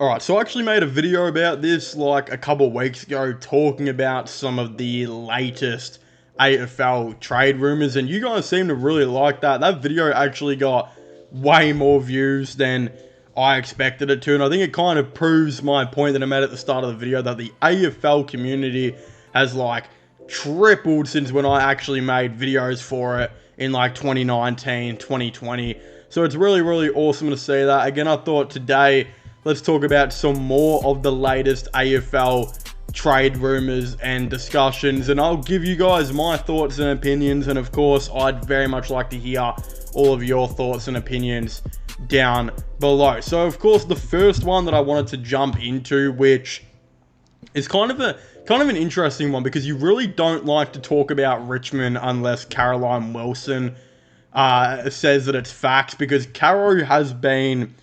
Alright, so I actually made a video about this like a couple of weeks ago talking about some of the latest AFL trade rumors, and you guys seem to really like that. That video actually got way more views than I expected it to, and I think it kind of proves my point that I made at the start of the video, that the AFL community has like tripled since when I actually made videos for it in like 2019, 2020. So it's really, really awesome to see that. Again, I thought today, let's talk about some more of the latest AFL trade rumors and discussions, and I'll give you guys my thoughts and opinions, and of course, I'd very much like to hear all of your thoughts and opinions down below. So, of course, the first one that I wanted to jump into, which is kind of an interesting one, because you really don't like to talk about Richmond unless Caroline Wilson says that it's facts, because Caro has been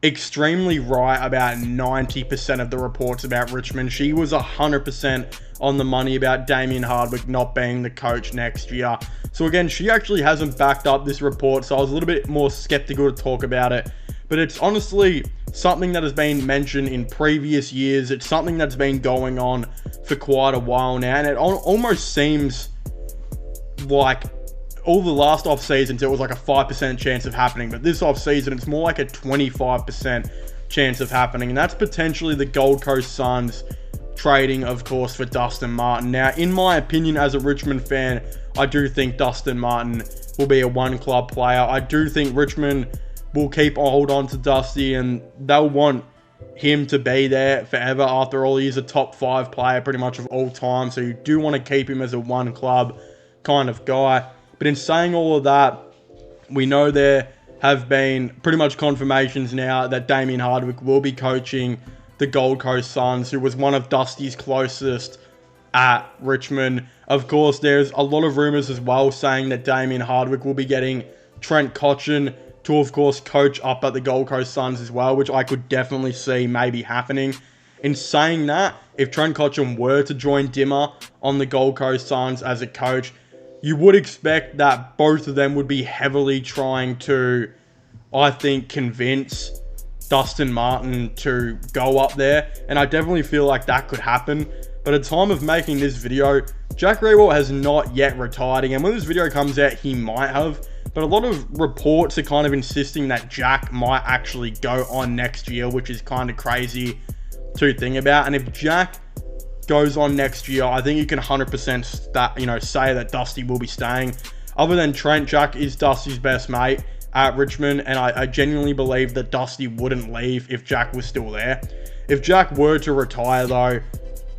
extremely right about 90% of the reports about Richmond. She was 100% on the money about Damien Hardwick not being the coach next year. So again, she actually hasn't backed up this report, so I was a little bit more skeptical to talk about it. But it's honestly something that has been mentioned in previous years. It's something that's been going on for quite a while now, and it almost seems like all the last off seasons, it was like a 5% chance of happening, but this off season, it's more like a 25% chance of happening, and that's potentially the Gold Coast Suns trading, of course, for Dustin Martin. Now, in my opinion, as a Richmond fan, I do think Dustin Martin will be a one-club player. I do think Richmond will keep a hold on to Dusty, and they'll want him to be there forever. After all, he's a top 5 player pretty much of all time, so you do want to keep him as a one-club kind of guy. But in saying all of that, we know there have been pretty much confirmations now that Damien Hardwick will be coaching the Gold Coast Suns, who was one of Dusty's closest at Richmond. Of course, there's a lot of rumors as well saying that Damien Hardwick will be getting Trent Cotchin to, of course, coach up at the Gold Coast Suns as well, which I could definitely see maybe happening. In saying that, if Trent Cotchin were to join Dimmer on the Gold Coast Suns as a coach, you would expect that both of them would be heavily trying to, I think, convince Dustin Martin to go up there. And I definitely feel like that could happen. But at the time of making this video, Jack Riewoldt has not yet retired. Again, when this video comes out, he might have. But a lot of reports are kind of insisting that Jack might actually go on next year, which is kind of crazy to think about. And if Jack goes on next year, I think you can 100% say that Dusty will be staying. Other than Trent, Jack is Dusty's best mate at Richmond, and I genuinely believe that Dusty wouldn't leave if Jack was still there. If Jack were to retire, though,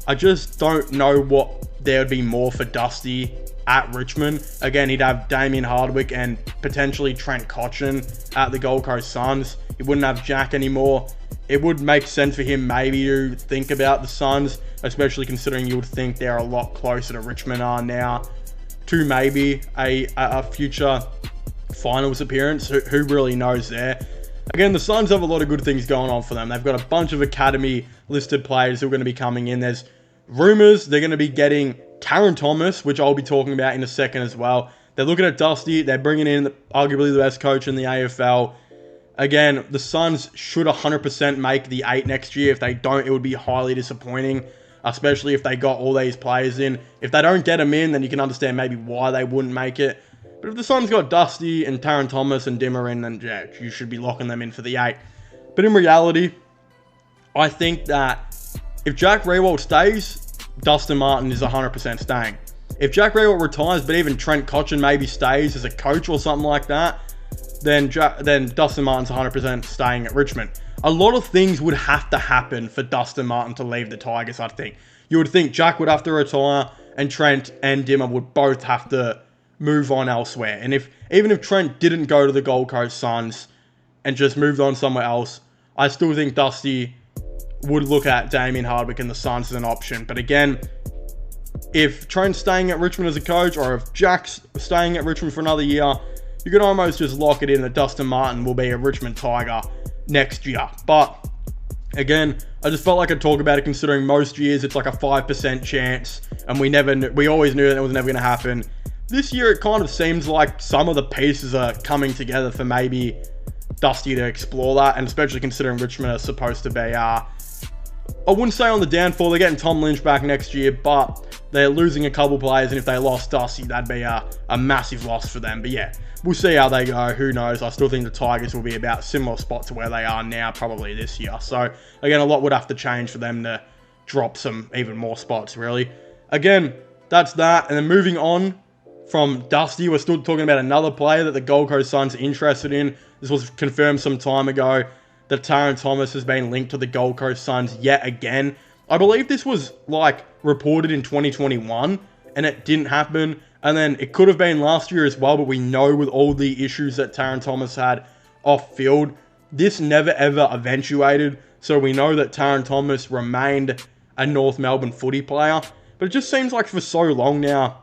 I just don't know what there would be more for Dusty at Richmond. Again, he'd have Damien Hardwick and potentially Trent Cotchin at the Gold Coast Suns. He wouldn't have Jack anymore. It would make sense for him maybe to think about the Suns, especially considering you would think they're a lot closer to Richmond are now to maybe a future finals appearance. Who really knows there? Again, the Suns have a lot of good things going on for them. They've got a bunch of academy listed players who are going to be coming in. There's rumors they're going to be getting Taron Thomas, which I'll be talking about in a second as well. They're looking at Dusty. They're bringing in arguably the best coach in the AFL. Again, the Suns should 100% make the 8 next year. If they don't, it would be highly disappointing, especially if they got all these players in. If they don't get them in, then you can understand maybe why they wouldn't make it. But if the Suns got Dusty and Taron Thomas and Dimmer in, then yeah, you should be locking them in for the 8. But in reality, I think that if Jack Riewoldt stays, Dustin Martin is 100% staying. If Jack Riewoldt retires, but even Trent Cotchin maybe stays as a coach or something like that, then Dustin Martin's 100% staying at Richmond. A lot of things would have to happen for Dustin Martin to leave the Tigers, I think. You would think Jack would have to retire, and Trent and Dimmer would both have to move on elsewhere. And even if Trent didn't go to the Gold Coast Suns and just moved on somewhere else, I still think Dusty would look at Damien Hardwick and the Suns as an option. But again, if Trent's staying at Richmond as a coach, or if Jack's staying at Richmond for another year, you can almost just lock it in that Dustin Martin will be a Richmond Tiger next year. But again, I just felt like I'd talk about it, considering most years it's like a 5% chance, and we always knew that it was never going to happen. This year, it kind of seems like some of the pieces are coming together for maybe Dusty to explore that, and especially considering Richmond are supposed to be, I wouldn't say on the downfall. They're getting Tom Lynch back next year, but they're losing a couple players, and if they lost Dusty, that'd be a massive loss for them. But yeah, we'll see how they go. Who knows? I still think the Tigers will be about similar spot to where they are now, probably this year. So again, a lot would have to change for them to drop some even more spots, really. Again, that's that. And then moving on from Dusty, we're still talking about another player that the Gold Coast Suns are interested in. This was confirmed some time ago that Taron Thomas has been linked to the Gold Coast Suns yet again. I believe this was like reported in 2021 and it didn't happen. And then it could have been last year as well, but we know with all the issues that Taron Thomas had off field, this never ever eventuated. So we know that Taron Thomas remained a North Melbourne footy player. But it just seems like for so long now,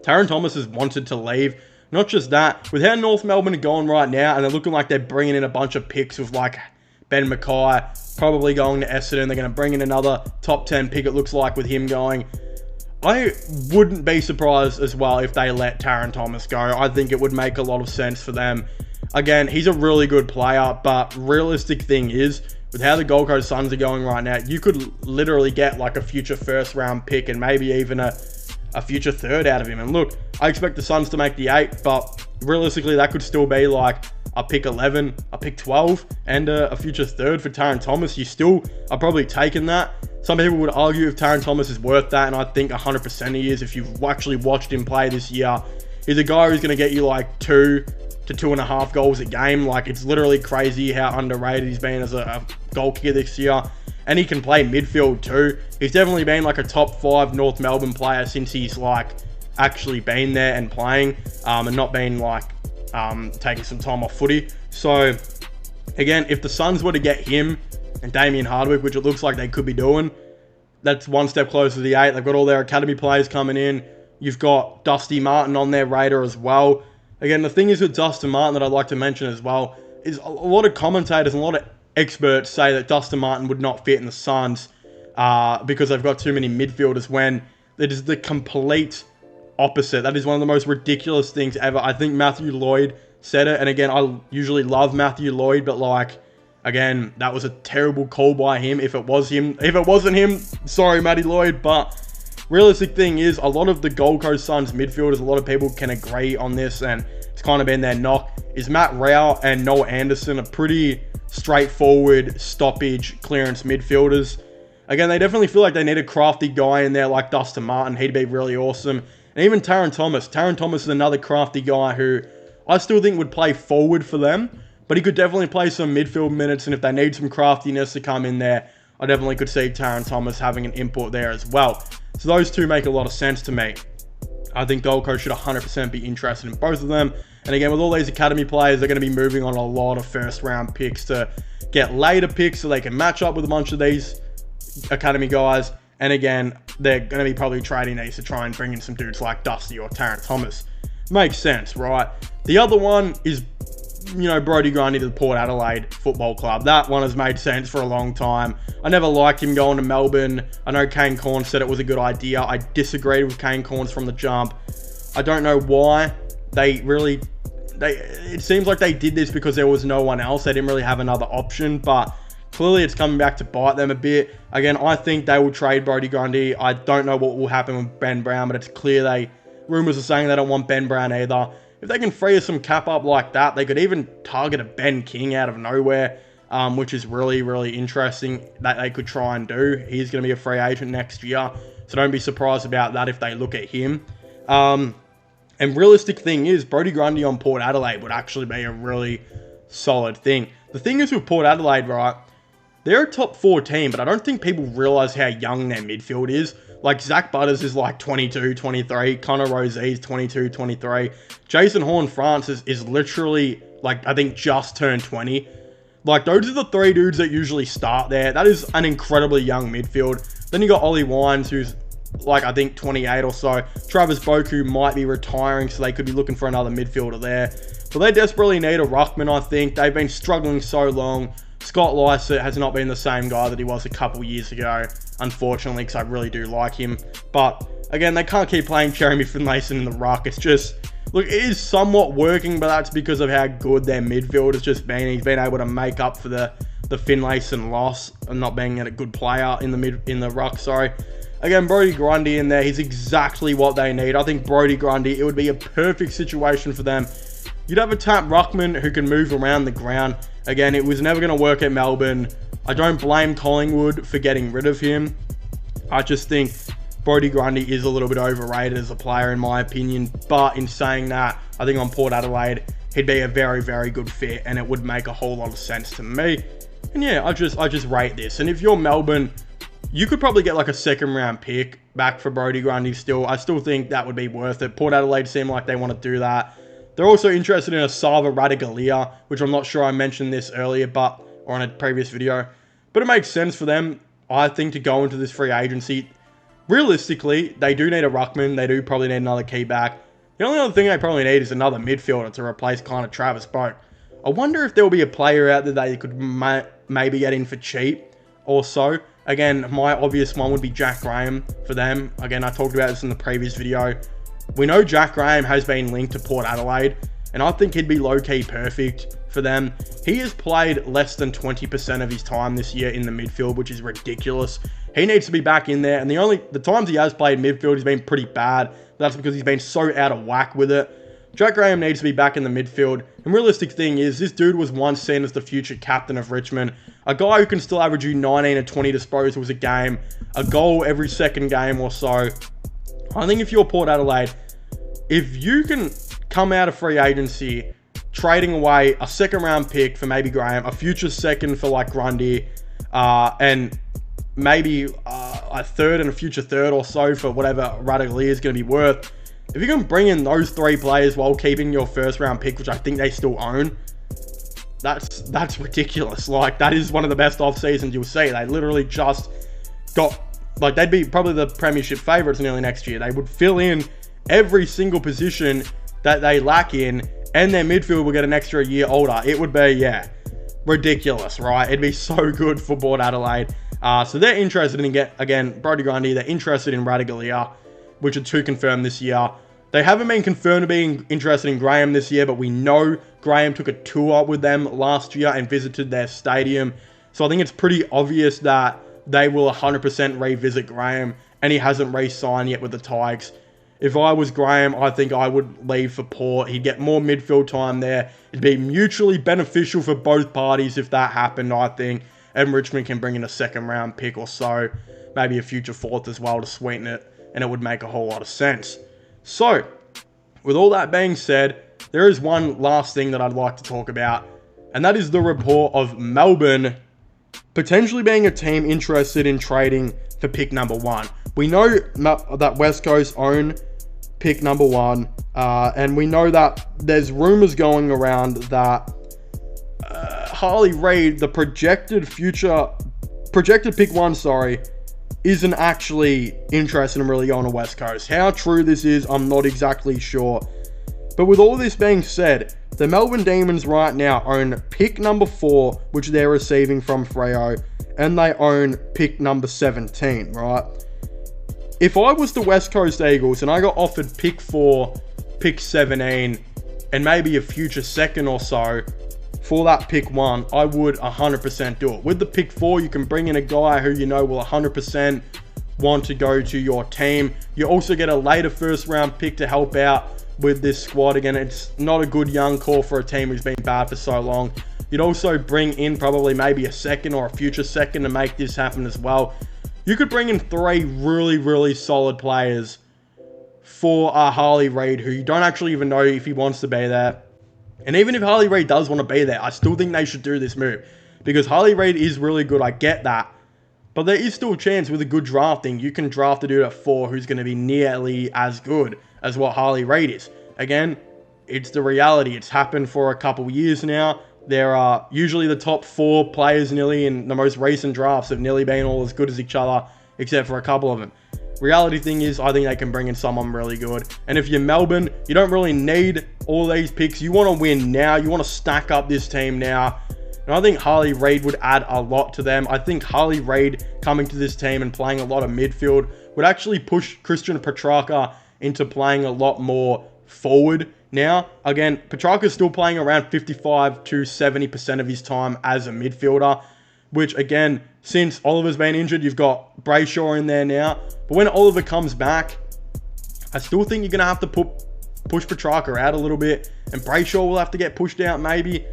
Taron Thomas has wanted to leave. Not just that, with how North Melbourne are going right now, and they're looking like they're bringing in a bunch of picks with like Ben Mackay, probably going to Essendon. They're going to bring in another top 10 pick, it looks like, with him going. I wouldn't be surprised as well if they let Taron Thomas go. I think it would make a lot of sense for them. Again, he's a really good player, but realistic thing is, with how the Gold Coast Suns are going right now, you could literally get like a future first round pick and maybe even a future third out of him. And look, I expect the Suns to make the 8, but realistically that could still be like a pick 11, a pick 12, and a future third for Taron Thomas. You still are probably taking that. Some people would argue if Taron Thomas is worth that, and I think 100% he is. If you've actually watched him play this year, he's a guy who's going to get you like 2 to 2.5 goals a game. Like, it's literally crazy how underrated he's been as a goal kicker this year. And he can play midfield too. He's definitely been like a top 5 North Melbourne player since he's like actually been there and playing, and not been like taking some time off footy. So again, if the Suns were to get him and Damien Hardwick, which it looks like they could be doing, that's one step closer to the 8. They've got all their academy players coming in. You've got Dustin Martin on their radar as well. Again, the thing is with Dustin Martin that I'd like to mention as well is a lot of commentators and a lot of experts say that Dustin Martin would not fit in the Suns because they've got too many midfielders, when it is the complete opposite. That is one of the most ridiculous things ever. I think Matthew Lloyd said it, and again, I usually love Matthew Lloyd, but like, again, that was a terrible call by him. If it wasn't him, sorry, Matty Lloyd. But realistic thing is, a lot of the Gold Coast Suns midfielders, a lot of people can agree on this, and it's kind of been their knock, is Matt Rowell and Noah Anderson are pretty straightforward stoppage clearance midfielders. Again, they definitely feel like they need a crafty guy in there like Dustin Martin. He'd be really awesome. And even Taron Thomas. Taron Thomas is another crafty guy who I still think would play forward for them, but he could definitely play some midfield minutes, and if they need some craftiness to come in there, I definitely could see Taron Thomas having an input there as well. So those two make a lot of sense to me. I think Gold Coast should 100% be interested in both of them. And again, with all these academy players, they're going to be moving on a lot of first round picks to get later picks so they can match up with a bunch of these academy guys. And again, they're going to be probably trading these to try and bring in some dudes like Dusty or Taron Thomas. Makes sense, right? The other one is, Brodie Grundy to the Port Adelaide Football Club. That one has made sense for a long time. I never liked him going to Melbourne. I know Kane Cornes said it was a good idea. I disagreed with Kane Cornes from the jump. I don't know why it seems like they did this because there was no one else. They didn't really have another option, but clearly it's coming back to bite them a bit. Again, I think they will trade Brodie Grundy. I don't know what will happen with Ben Brown, but it's clear rumours are saying they don't want Ben Brown either. If they can free some cap up like that, they could even target a Ben King out of nowhere, which is really, really interesting that they could try and do. He's going to be a free agent next year, so don't be surprised about that if they look at him. And realistic thing is, Brodie Grundy on Port Adelaide would actually be a really solid thing. The thing is with Port Adelaide, right, they're a top 4 team, but I don't think people realise how young their midfield is. Like, Zach Butters is like 22, 23. Connor Rosie's 22, 23. Jason Horne-France is literally, like, I think just turned 20. Like, those are the 3 dudes that usually start there. That is an incredibly young midfield. Then you got Ollie Wines, who's, like, I think 28 or so. Travis Boku might be retiring, so they could be looking for another midfielder there. But they desperately need a ruckman, I think. They've been struggling so long. Scott Lycett has not been the same guy that he was a couple years ago, unfortunately, because I really do like him. But, again, they can't keep playing Jeremy Finlayson in the ruck. It's just Look, it is somewhat working, but that's because of how good their midfield has just been. He's been able to make up for the Finlayson loss and not being a good player in the ruck, sorry. Again, Brodie Grundy in there, he's exactly what they need. I think Brodie Grundy, it would be a perfect situation for them. You'd have a tap ruckman who can move around the ground. Again, it was never going to work at Melbourne. I don't blame Collingwood for getting rid of him. I just think Brodie Grundy is a little bit overrated as a player in my opinion. But in saying that, I think on Port Adelaide, he'd be a very, very good fit and it would make a whole lot of sense to me. And yeah, I just rate this. And if you're Melbourne, you could probably get like a second round pick back for Brodie Grundy still. I still think that would be worth it. Port Adelaide seem like they want to do that. They're also interested in a Sava Radigalia, which I'm not sure I mentioned this earlier, or on a previous video. But it makes sense for them, I think, to go into this free agency. Realistically, they do need a ruckman. They do probably need another key back. The only other thing they probably need is another midfielder to replace kind of Travis Boak. I wonder if there will be a player out there that you could maybe get in for cheap or so. Again, my obvious one would be Jack Graham for them. Again, I talked about this in the previous video. We know Jack Graham has been linked to Port Adelaide, and I think he'd be low-key perfect for them. He has played less than 20% of his time this year in the midfield, which is ridiculous. He needs to be back in there, and the times he has played midfield, he's been pretty bad. That's because he's been so out of whack with it. Jack Graham needs to be back in the midfield, and realistic thing is, this dude was once seen as the future captain of Richmond. A guy who can still average you 19 or 20 disposals a game, a goal every second game or so. I think if you're Port Adelaide, if you can come out of free agency, trading away a second round pick for maybe Graham, a future second for like Grundy, and maybe a third and a future third or so for whatever Radigalia is going to be worth. If you can bring in those three players while keeping your first round pick, which I think they still own, that's ridiculous. Like, that is one of the best off seasons you'll see. They literally just got, like, they'd be probably the premiership favourites nearly next year. They would fill in every single position that they lack in, and their midfield will get an extra year older. It would be, yeah, ridiculous, right? It'd be so good for Port Adelaide. So they're interested in, again, Brodie Grundy. They're interested in Radigalia, which are two confirmed this year. They haven't been confirmed to being interested in Graham this year, but we know Graham took a tour with them last year and visited their stadium. So I think it's pretty obvious that they will 100% revisit Graham, and he hasn't re-signed yet with the Tigers. If I was Graham, I think I would leave for Port. He'd get more midfield time there. It'd be mutually beneficial for both parties if that happened, I think. And Richmond can bring in a second round pick or so, maybe a future fourth as well to sweeten it, and it would make a whole lot of sense. So, with all that being said, there is one last thing that I'd like to talk about, and that is the report of Melbourne potentially being a team interested in trading for pick number 1. We know that West Coast own pick number 1, and we know that there's rumours going around that Harley Rayner, the projected pick 1, isn't actually interested in really going to West Coast. How true this is, I'm not exactly sure. But with all this being said, the Melbourne Demons right now own pick number 4, which they're receiving from Freo, and they own pick number 17, right? If I was the West Coast Eagles and I got offered pick 4, pick 17, and maybe a future second or so for that pick 1, I would 100% do it. With the pick 4, you can bring in a guy who you know will 100% want to go to your team. You also get a later first round pick to help out with this squad. Again, it's not a good young core for a team who's been bad for so long. You'd also bring in probably maybe a second or a future second to make this happen as well. You could bring in 3 really, really solid players for Harley Rayner, who you don't actually even know if he wants to be there. And even if Harley Rayner does want to be there, I still think they should do this move. Because Harley Rayner is really good, I get that. But there is still a chance with a good drafting, you can draft a dude at 4 who's going to be nearly as good as what Harley Rayner is. Again, it's the reality. It's happened for a couple years now. There are usually the top 4 players nearly in the most recent drafts have nearly been all as good as each other, except for a couple of them. Reality thing is, I think they can bring in someone really good. And if you're Melbourne, you don't really need all these picks. You want to win now. You want to stack up this team now. And I think Harley Rayner would add a lot to them. I think Harley Rayner coming to this team and playing a lot of midfield would actually push Christian Petrarca into playing a lot more forward Now, again, Petrarca's still playing around 55 to 70% of his time as a midfielder, which, again, since Oliver's been injured, you've got Brayshaw in there now. But when Oliver comes back, I still think you're going to have to push Petrarca out a little bit, and Brayshaw will have to get pushed out maybe.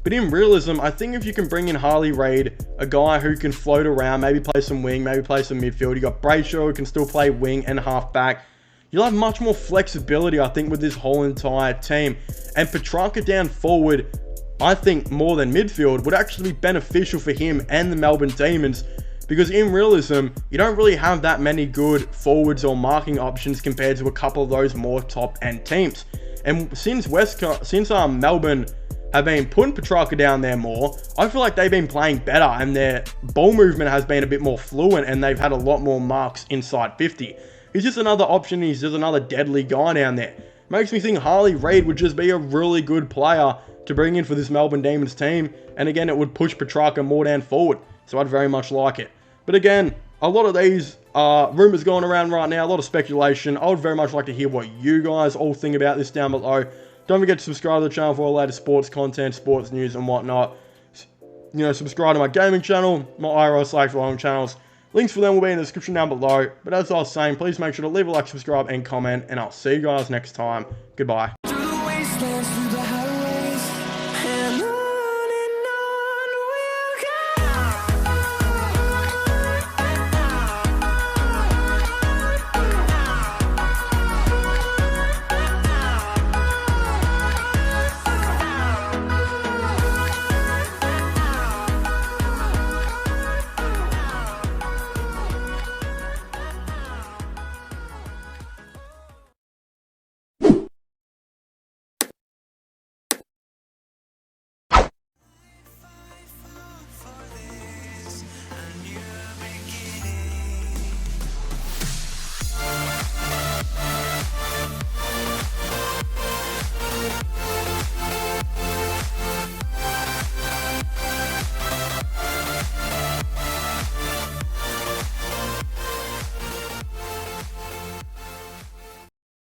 But in realism, I think if you can bring in Harley Rayner, a guy who can float around, maybe play some wing, maybe play some midfield. You got Brayshaw who can still play wing and half back. You'll have much more flexibility, I think, with this whole entire team. And Petrarca down forward, I think more than midfield, would actually be beneficial for him and the Melbourne Demons. Because in realism, you don't really have that many good forwards or marking options compared to a couple of those more top-end teams. And since Melbourne have been putting Petrarca down there more, I feel like they've been playing better and their ball movement has been a bit more fluent and they've had a lot more marks inside 50. He's just another option. He's just another deadly guy down there. Makes me think Harley Rayner would just be a really good player to bring in for this Melbourne Demons team. And again, it would push Petrarca more down forward. So I'd very much like it. But again, a lot of these rumours going around right now, a lot of speculation. I would very much like to hear what you guys all think about this down below. Don't forget to subscribe to the channel for all the latest sports content, sports news and whatnot. You know, subscribe to my gaming channel, my IRL/long channels. Links for them will be in the description down below. But as I was saying, please make sure to leave a like, subscribe, and comment. And I'll see you guys next time. Goodbye.